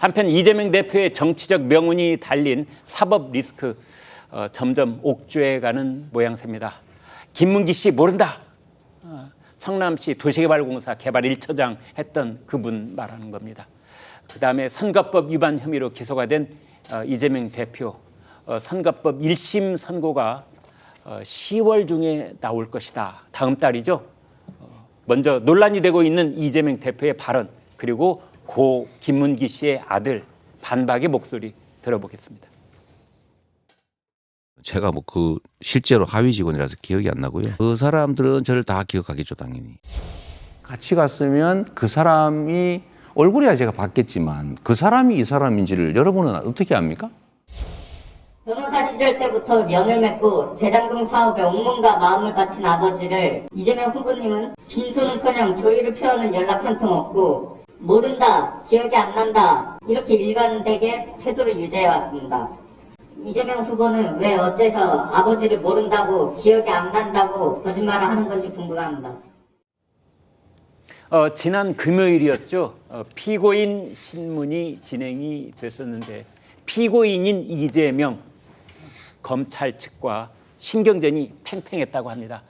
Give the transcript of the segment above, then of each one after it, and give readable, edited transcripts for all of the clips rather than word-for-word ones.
한편 이재명 대표의 정치적 명운이 달린 사법 리스크 점점 옥죄가는 모양새입니다. 김문기 씨 모른다. 성남시 도시개발공사 개발 1처장 했던 그분 말하는 겁니다. 그다음에 선거법 위반 혐의로 기소가 된 이재명 대표 선거법 1심 선고가 10월 중에 나올 것이다. 다음 달이죠. 먼저 논란이 되고 있는 이재명 대표의 발언 그리고 고 김문기 씨의 아들 반박의 목소리 들어보겠습니다. 제가 실제로 하위 직원이라서 기억이 안 나고요. 그 사람들은 저를 다 기억하겠죠, 당연히. 같이 갔으면 그 사람이 얼굴이야 제가 봤겠지만 그 사람이 이 사람인지를 여러분은 어떻게 압니까? 변호사 시절 때부터 연을 맺고 대장동 사업에 온몸과 마음을 바친 아버지를 이재명 후보님은 빈손은커녕 조의를 표하는 연락 한 통 없고 모른다, 기억이 안 난다 이렇게 일관되게 태도를 유지해왔습니다. 이재명 후보는 왜 어째서 아버지를 모른다고 기억이 안 난다고 거짓말을 하는 건지 궁금합니다. 지난 금요일이었죠. 피고인 신문이 진행이 됐었는데 피고인인 이재명 검찰 측과 신경전이 팽팽했다고 합니다.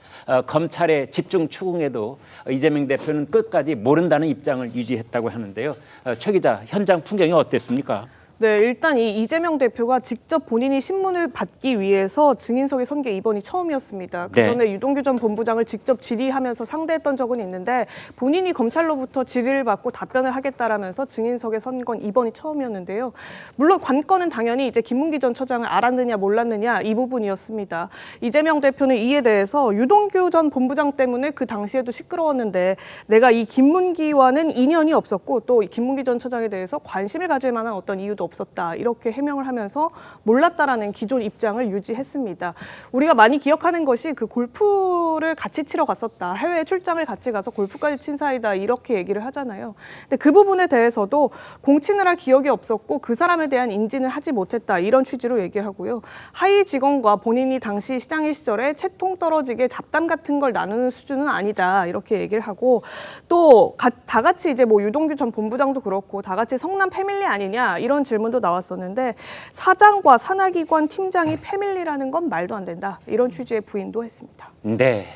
검찰의 집중 추궁에도 이재명 대표는 끝까지 모른다는 입장을 유지했다고 하는데요. 최 기자, 현장 풍경이 어땠습니까? 네, 일단 이 이재명 대표가 직접 본인이 신문을 받기 위해서 증인석에 선 게 이번이 처음이었습니다. 그 전에 유동규 전 본부장을 직접 질의하면서 상대했던 적은 있는데 본인이 검찰로부터 질의를 받고 답변을 하겠다라면서 증인석에 선 건 이번이 처음이었는데요. 물론 관건은 당연히 이제 김문기 전 처장을 알았느냐 몰랐느냐 이 부분이었습니다. 이재명 대표는 이에 대해서 유동규 전 본부장 때문에 그 당시에도 시끄러웠는데 내가 이 김문기와는 인연이 없었고 또 김문기 전 처장에 대해서 관심을 가질 만한 어떤 이유도 없었다. 이렇게 해명을 하면서 몰랐다라는 기존 입장을 유지했습니다. 우리가 많이 기억하는 것이 그 골프를 같이 치러 갔었다. 해외 출장을 같이 가서 골프까지 친 사이다. 이렇게 얘기를 하잖아요. 근데 그 부분에 대해서도 공친을 할 기억이 없었고 그 사람에 대한 인지는 하지 못했다. 이런 취지로 얘기하고요. 하위 직원과 본인이 당시 시장일 시절에 채통 떨어지게 잡담 같은 걸 나누는 수준은 아니다. 이렇게 얘기를 하고 또 다 같이 이제 유동규 전 본부장도 그렇고 다 같이 성남 패밀리 아니냐 이런 질문도 나왔었는데 사장과 산하기관 팀장이 패밀리라는 건 말도 안 된다. 이런 취지의 부인도 했습니다. 네.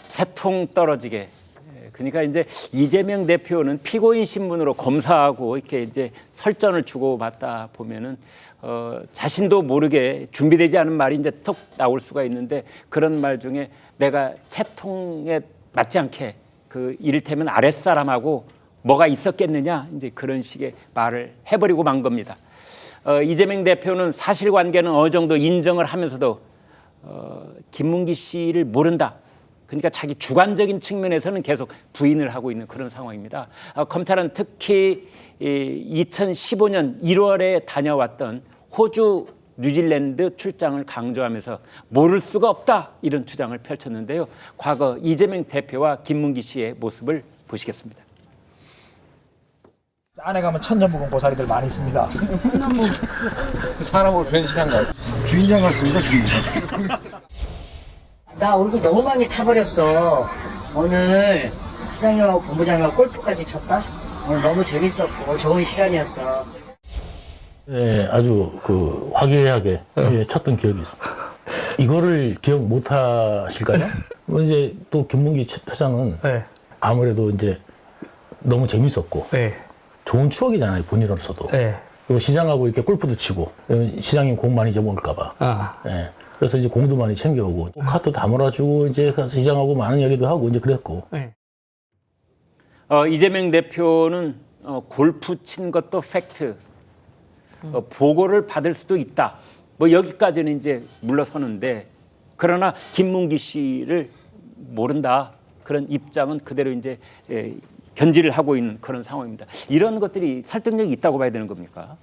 채통 떨어지게. 그러니까 이제 이재명 대표는 피고인 신문으로 검사하고 이렇게 이제 설전을 주고받다 보면은 자신도 모르게 준비되지 않은 말이 이제 톡 나올 수가 있는데 그런 말 중에 내가 채통에 맞지 않게 그 이를테면 아랫사람하고 뭐가 있었겠느냐 이제 그런 식의 말을 해버리고 만 겁니다. 이재명 대표는 사실관계는 어느 정도 인정을 하면서도 김문기 씨를 모른다. 그러니까 자기 주관적인 측면에서는 계속 부인을 하고 있는 그런 상황입니다. 검찰은 특히 2015년 1월에 다녀왔던 호주, 뉴질랜드 출장을 강조하면서 모를 수가 없다 이런 주장을 펼쳤는데요. 과거 이재명 대표와 김문기 씨의 모습을 보시겠습니다. 안에 가면 천년무공 고사리들 많이 있습니다. 사람으로 변신한 거야. 주인장 같습니다, 주인장. 나 얼굴 너무 많이 타버렸어. 오늘 시장님하고 본부장님하고 골프까지 쳤다? 오늘 너무 재밌었고 좋은 시간이었어. 네, 아주 화기애애하게 쳤던 기억이 있습니다. 이거를 기억 못 하실까요? 이제 또 김문기 처장은 아무래도 이제 너무 재밌었고 좋은 추억이잖아요, 본인으로서도. 그리고 시장하고 이렇게 골프도 치고 시장님 공 많이 잊어먹을까봐. 그래서 이제 공도 많이 챙겨오고 카드 다 몰아주고 이제 가서 시장하고 많은 얘기도 하고 이제 그랬고. 이재명 대표는 골프 친 것도 팩트. 보고를 받을 수도 있다. 여기까지는 이제 물러서는데 그러나 김문기 씨를 모른다. 그런 입장은 그대로 이제 견지를 하고 있는 그런 상황입니다. 이런 것들이 설득력이 있다고 봐야 되는 겁니까?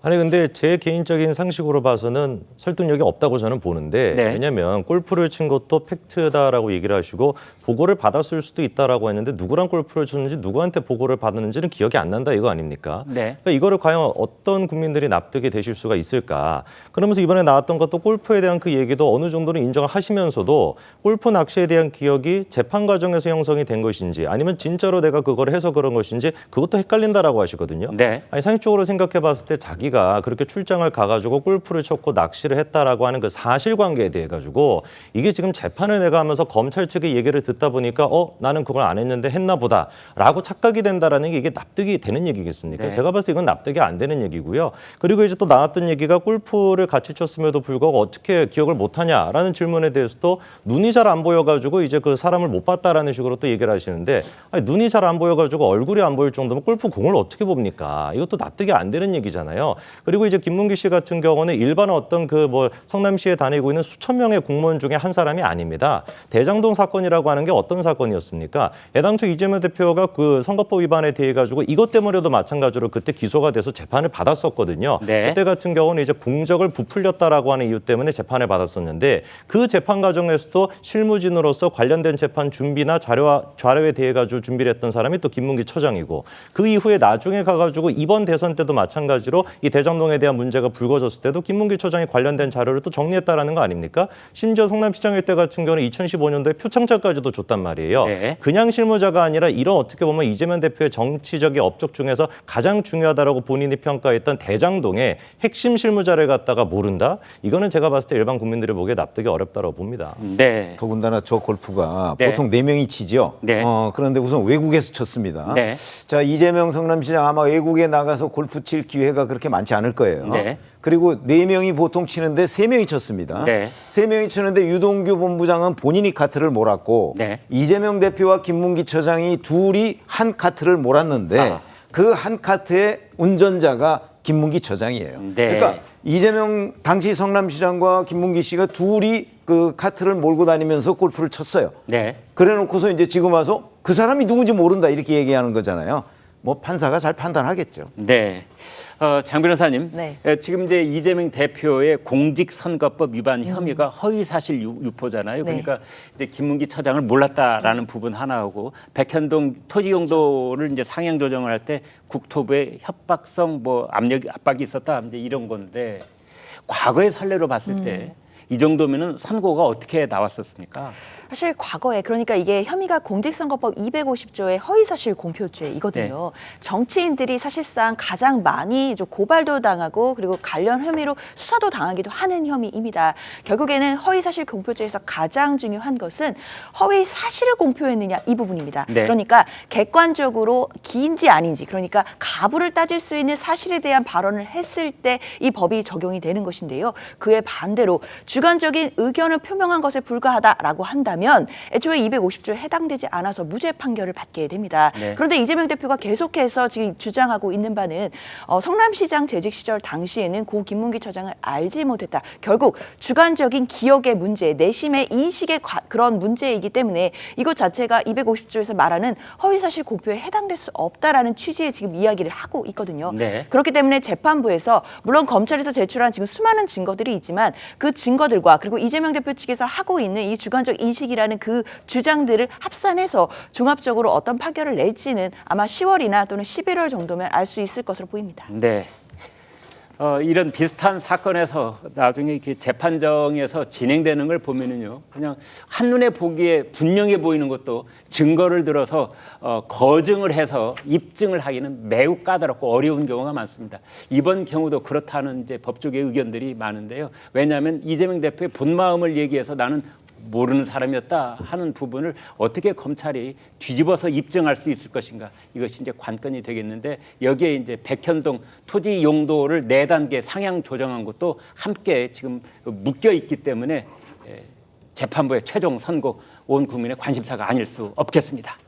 아니 근데 제 개인적인 상식으로 봐서는 설득력이 없다고 저는 보는데 네. 왜냐하면 골프를 친 것도 팩트다라고 얘기를 하시고 보고를 받았을 수도 있다라고 했는데 누구랑 골프를 쳤는지 누구한테 보고를 받았는지는 기억이 안 난다 이거 아닙니까? 네. 그러니까 이거를 과연 어떤 국민들이 납득이 되실 수가 있을까? 그러면서 이번에 나왔던 것도 골프에 대한 그 얘기도 어느 정도는 인정을 하시면서도 골프 낚시에 대한 기억이 재판 과정에서 형성이 된 것인지 아니면 진짜로 내가 그걸 해서 그런 것인지 그것도 헷갈린다라고 하시거든요. 네. 아니 상식적으로 생각해 봤을 때 자기가 그렇게 출장을 가가지고 골프를 쳤고 낚시를 했다라고 하는 그 사실관계에 대해 가지고 이게 지금 재판을 내가 하면서 검찰 측의 얘기를 듣다 보니까 나는 그걸 안 했는데 했나 보다라고 착각이 된다라는 게 이게 납득이 되는 얘기겠습니까? 네. 제가 봤을 때 이건 납득이 안 되는 얘기고요. 그리고 이제 또 나왔던 얘기가 골프를 같이 쳤음에도 불구하고 어떻게 기억을 못하냐라는 질문에 대해서도 눈이 잘 안 보여가지고 이제 그 사람을 못 봤다라는 식으로 또 얘기를 하시는데 아니, 눈이 잘 안 보여가지고 얼굴이 안 보일 정도면 골프 공을 어떻게 봅니까? 이것도 납득이 안 되는 얘기잖아요. 그리고 이제 김문기 씨 같은 경우는 일반 어떤 그 뭐 성남시에 다니고 있는 수천 명의 공무원 중에 한 사람이 아닙니다. 대장동 사건이라고 하는 게 어떤 사건이었습니까? 애당초 이재명 대표가 그 선거법 위반에 대해 가지고 이것 때문에도 마찬가지로 그때 기소가 돼서 재판을 받았었거든요. 네. 그때 같은 경우는 이제 공적을 부풀렸다라고 하는 이유 때문에 재판을 받았었는데 그 재판 과정에서도 실무진으로서 관련된 재판 준비나 자료에 대해 가지고 준비를 했던 사람이 또 김문기 처장이고 그 이후에 나중에 가가지고 이번 대선 때도 마찬가지로 이 대장동에 대한 문제가 불거졌을 때도 김문기 처장이 관련된 자료를 또 정리했다라는 거 아닙니까? 심지어 성남시장일 때 같은 경우는 2015년도에 표창장까지도 줬단 말이에요. 네. 그냥 실무자가 아니라 이런 어떻게 보면 이재명 대표의 정치적인 업적 중에서 가장 중요하다라고 본인이 평가했던 대장동의 핵심 실무자를 갖다가 모른다? 이거는 제가 봤을 때 일반 국민들이 보기에 납득이 어렵다고 봅니다. 네. 더군다나 저 골프가 네. 보통 4명이 치죠. 네. 그런데 우선 외국에서 쳤습니다. 네. 자, 이재명 성남시장 아마 외국에 나가서 골프 칠 기회가 그렇게 많지 않을 거예요. 네. 그리고 4명이 보통 치는데 3명이 쳤습니다. 네. 3명이 치는데 유동규 본부장은 본인이 카트를 몰았고 네. 이재명 대표와 김문기 처장이 둘이 한 카트를 몰았는데 그 한 카트의 운전자가 김문기 처장이에요. 네. 그러니까 이재명 당시 성남시장과 김문기 씨가 둘이 그 카트를 몰고 다니면서 골프를 쳤어요. 네. 그래 놓고서 이제 지금 와서 그 사람이 누군지 모른다 이렇게 얘기하는 거잖아요. 뭐 판사가 잘 판단하겠죠. 네. 장 변호사님, 네. 지금 이제 이재명 대표의 공직선거법 위반 혐의가 허위사실 유포잖아요. 네. 그러니까 이제 김문기 처장을 몰랐다라는 부분 하나하고 백현동 토지 용도를 이제 상향 조정을 할 때 국토부의 협박성 뭐 압박이 있었다 이제 이런 건데 과거의 선례로 봤을 때 이 정도면은 선고가 어떻게 나왔었습니까? 사실 과거에 그러니까 이게 혐의가 공직선거법 250조의 허위사실 공표죄이거든요. 정치인들이 사실상 가장 많이 좀 고발도 당하고 그리고 관련 혐의로 수사도 당하기도 하는 혐의입니다. 결국에는 허위사실 공표죄에서 가장 중요한 것은 허위사실을 공표했느냐 이 부분입니다. 네. 그러니까 객관적으로 기인지 아닌지 그러니까 가부를 따질 수 있는 사실에 대한 발언을 했을 때 이 법이 적용이 되는 것인데요. 그에 반대로 주관적인 의견을 표명한 것에 불과하다라고 한다면 애초에 250조에 해당되지 않아서 무죄 판결을 받게 됩니다. 네. 그런데 이재명 대표가 계속해서 지금 주장하고 있는 바는 성남시장 재직 시절 당시에는 고 김문기 처장을 알지 못했다. 결국 주관적인 기억의 문제, 내심의 인식의 그런 문제이기 때문에 이것 자체가 250조에서 말하는 허위사실 공표에 해당될 수 없다라는 취지의 지금 이야기를 하고 있거든요. 네. 그렇기 때문에 재판부에서 물론 검찰에서 제출한 지금 수많은 증거들이 있지만 그 증거들과 그리고 이재명 대표 측에서 하고 있는 이 주관적 인식이라는 그 주장들을 합산해서 종합적으로 어떤 판결을 낼지는 아마 10월이나 또는 11월 정도면 알 수 있을 것으로 보입니다. 네. 이런 비슷한 사건에서 나중에 이렇게 재판정에서 진행되는 걸 보면은요, 그냥 한눈에 보기에 분명해 보이는 것도 증거를 들어서 거증을 해서 입증을 하기는 매우 까다롭고 어려운 경우가 많습니다. 이번 경우도 그렇다는 이제 법조계 의견들이 많은데요. 왜냐하면 이재명 대표의 본 마음을 얘기해서 나는 모르는 사람이었다 하는 부분을 어떻게 검찰이 뒤집어서 입증할 수 있을 것인가, 이것이 이제 관건이 되겠는데, 여기에 이제 백현동 토지 용도를 4단계 상향 조정한 것도 함께 지금 묶여 있기 때문에 재판부의 최종 선고 온 국민의 관심사가 아닐 수 없겠습니다.